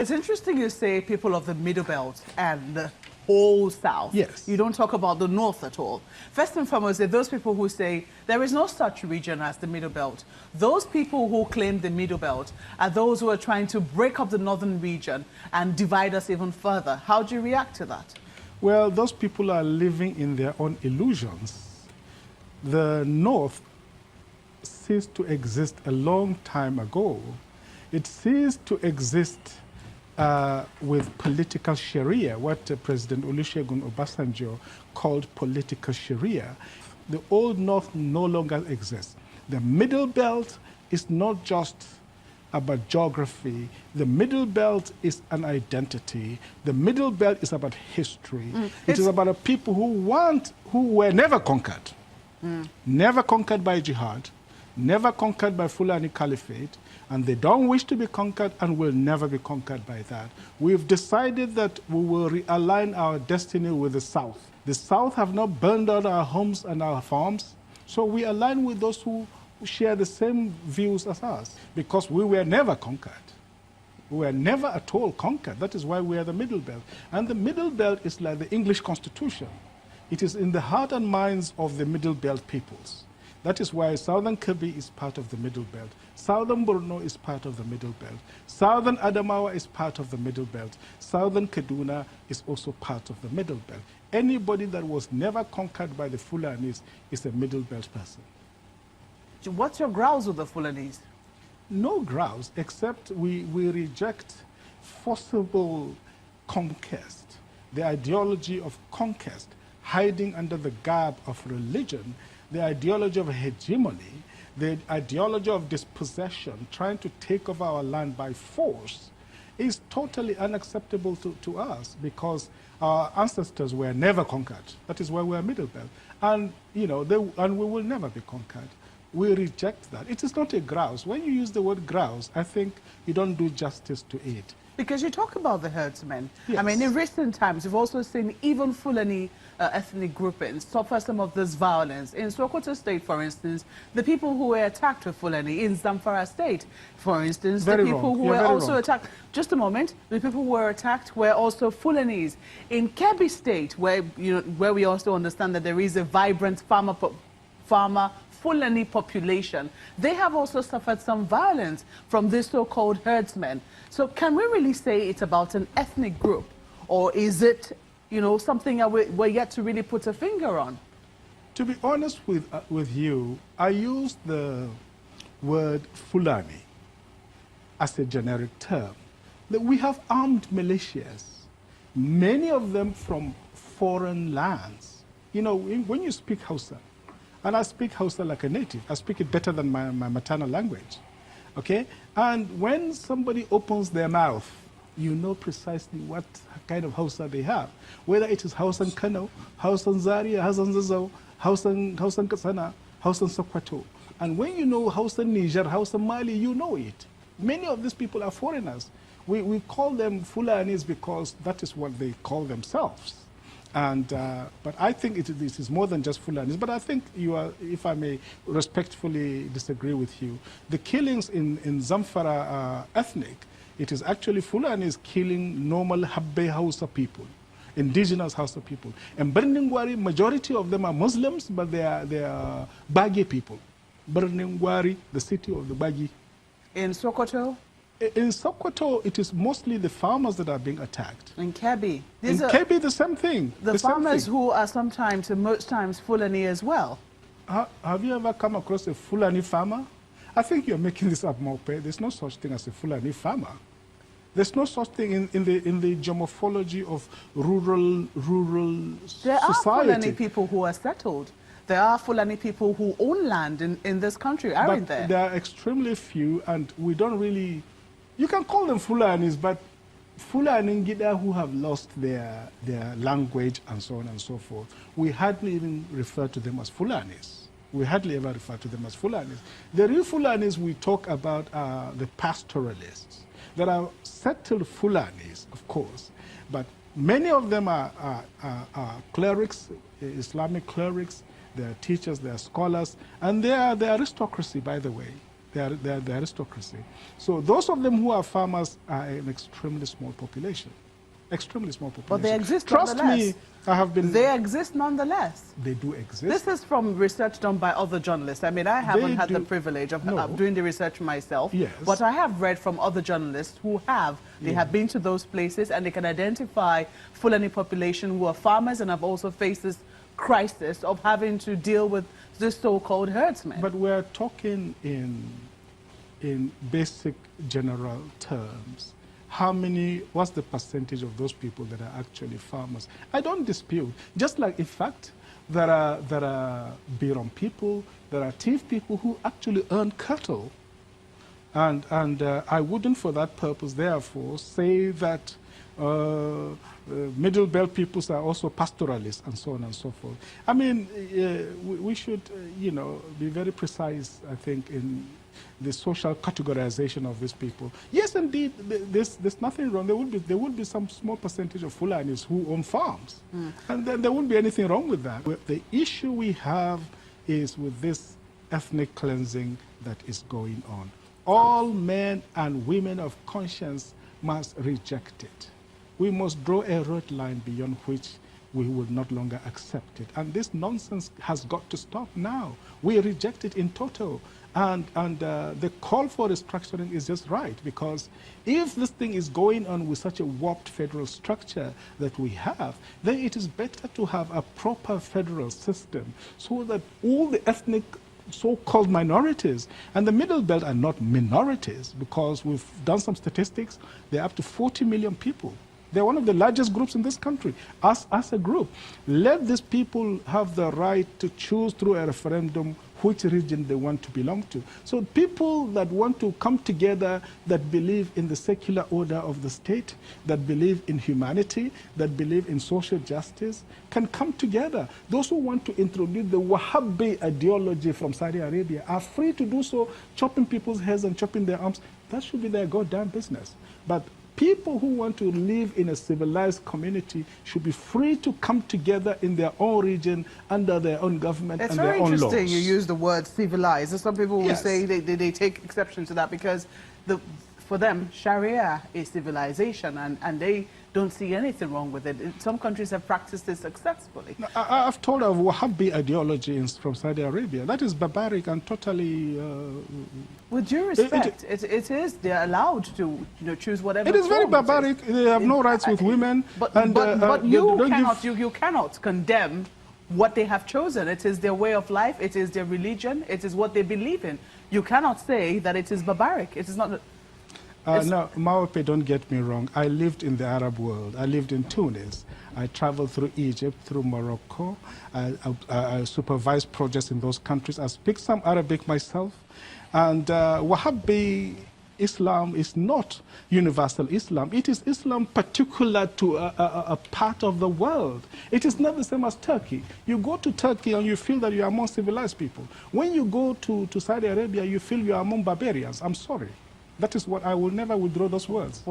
It's interesting you say people of the Middle Belt and the whole South. Yes. You don't talk about the North at all. First and foremost, there are those people who say there is no such region as the Middle Belt. Those people who claim the Middle Belt are those who are trying to break up the Northern region and divide us even further. How do you react to that? Well, those people are living in their own illusions. The North ceased to exist a long time ago. It ceased to exist with political Sharia, what President Olusegun Obasanjo called political Sharia. The Old North no longer exists. The Middle Belt is not just about geography. The Middle Belt is an identity. The Middle Belt is about history. It is about a people who were never conquered. Never conquered by jihad, never conquered by Fulani Caliphate, and they don't wish to be conquered and will never be conquered by that. We've decided that we will realign our destiny with the South. The South have not burned down our homes and our farms, so we align with those who share the same views as us, because we were never conquered. We were never at all conquered. That is why we are the Middle Belt. And the Middle Belt is like the English Constitution. It is in the heart and minds of the Middle Belt peoples. That is why Southern Kebbi is part of the Middle Belt. Southern Borno is part of the Middle Belt. Southern Adamawa is part of the Middle Belt. Southern Kaduna is also part of the Middle Belt. Anybody that was never conquered by the Fulanis is a Middle Belt person. What's your grouse with the Fulanis? No grouse, except we reject forcible conquest, the ideology of conquest, hiding under the garb of religion, the ideology of hegemony, the ideology of dispossession, trying to take over our land by force, is totally unacceptable to us, because our ancestors were never conquered. That is why we are Middle Belt. And, and we will never be conquered. We reject that. It is not a grouse. When you use the word grouse, I think you don't do justice to it. Because you talk about the herdsmen. Yes. I mean, in recent times, you've also seen even Fulani ethnic groupings suffer some of this violence. In Sokoto State, for instance, the people who were attacked were Fulani. In Zamfara State, for instance, the people who were also attacked... Just a moment. The people who were attacked were also Fulanis. In Kebbi State, where we also understand that there is a vibrant farmer Fulani population, they have also suffered some violence from this so-called herdsmen. So can we really say it's about an ethnic group, or is it, something that we're yet to really put a finger on? To be honest with you, I use the word Fulani as a generic term. That we have armed militias, many of them from foreign lands. When you speak Hausa, and I speak Hausa like a native. I speak it better than my maternal language, okay? And when somebody opens their mouth, you know precisely what kind of Hausa they have. Whether it is Hausan Kano, Hausan Zaria, Hausan Zazzau, Hausan Katsina, Hausan Sokoto. And when you know Hausan Niger, Hausan Mali, you know it. Many of these people are foreigners. We call them Fulanis because that is what they call themselves. And, but I think it is more than just Fulanis. But I think you are, if I may respectfully disagree with you, the killings in Zamfara ethnic, it is actually Fulanis killing normal Habbe Hausa people, indigenous Hausa people. And Birningwari, majority of them are Muslims, but they are Bagi people. Birningwari, the city of the Bagi. In Sokoto? In Sokoto, it is mostly the farmers that are being attacked. In Kebbi? In Kebbi, the same thing. The farmers who are sometimes, and most times, Fulani as well. Have you ever come across a Fulani farmer? I think you're making this up, Mope. There's no such thing as a Fulani farmer. There's no such thing in the geomorphology of rural society. There are Fulani people who are settled. There are Fulani people who own land in this country, aren't there? There are extremely few, and we don't really... You can call them Fulanis, but Fulani Ngida who have lost their language and so on and so forth, we hardly even refer to them as Fulanis. We hardly ever refer to them as Fulanis. The real Fulanis we talk about are the pastoralists. There are settled Fulanis, of course, but many of them are clerics, Islamic clerics. They are teachers, they are scholars, and they are the aristocracy, by the way. They are the aristocracy. So those of them who are farmers are an extremely small population. Extremely small population. But they exist Trust nonetheless. me, I have been... They exist nonetheless. They do exist. This is from research done by other journalists. I mean, I haven't had the privilege of doing the research myself. Yes. But I have read from other journalists who have. They have been to those places and they can identify Fulani population who are farmers and have also faced this crisis of having to deal with this so-called herdsmen. But we're talking in basic general terms. What's the percentage of those people that are actually farmers? I don't dispute. Just like, in fact, there are Birom people, there are Tiv people who actually earn cattle. And I wouldn't, for that purpose, therefore, say that Middle Belt peoples are also pastoralists and so on and so forth. I mean, we should, be very precise, I think, in the social categorization of these people. Yes, indeed, there's nothing wrong. There would be some small percentage of Fulanis who own farms. And then there wouldn't be anything wrong with that. The issue we have is with this ethnic cleansing that is going on. All men and women of conscience must reject it. We must draw a red line beyond which we will not longer accept it. And this nonsense has got to stop now. We reject it in total. And the call for restructuring is just right, because if this thing is going on with such a warped federal structure that we have, then it is better to have a proper federal system so that all the ethnic so-called minorities, and the Middle Belt are not minorities, because we've done some statistics, they're up to 40 million people. They're one of the largest groups in this country. As a group, let these people have the right to choose through a referendum which region they want to belong to. So people that want to come together, that believe in the secular order of the state, that believe in humanity, that believe in social justice, can come together. Those who want to introduce the Wahhabi ideology from Saudi Arabia are free to do so, chopping people's heads and chopping their arms. That should be their goddamn business. But people who want to live in a civilized community should be free to come together in their own region, under their own government and their own laws. It's very interesting you use the word civilized. Some people will say they take exception to that because for them, Sharia is civilization and they don't see anything wrong with it. Some countries have practiced it successfully. No, I've told of Wahhabi ideology from Saudi Arabia. That is barbaric and totally... with due respect, it is, they're allowed to choose whatever. It is very barbaric. They have no rights with women. But you cannot condemn what they have chosen. It is their way of life. It is their religion. It is what they believe in. You cannot say that it is barbaric. It is not... No, Maope, don't get me wrong. I lived in the Arab world. I lived in Tunis. I traveled through Egypt, through Morocco. I supervised projects in those countries. I speak some Arabic myself. And Wahhabi Islam is not universal Islam. It is Islam particular to a part of the world. It is not the same as Turkey. You go to Turkey and you feel that you are among civilized people. When you go to Saudi Arabia, you feel you are among barbarians. I'm sorry. That is what I will never withdraw those words.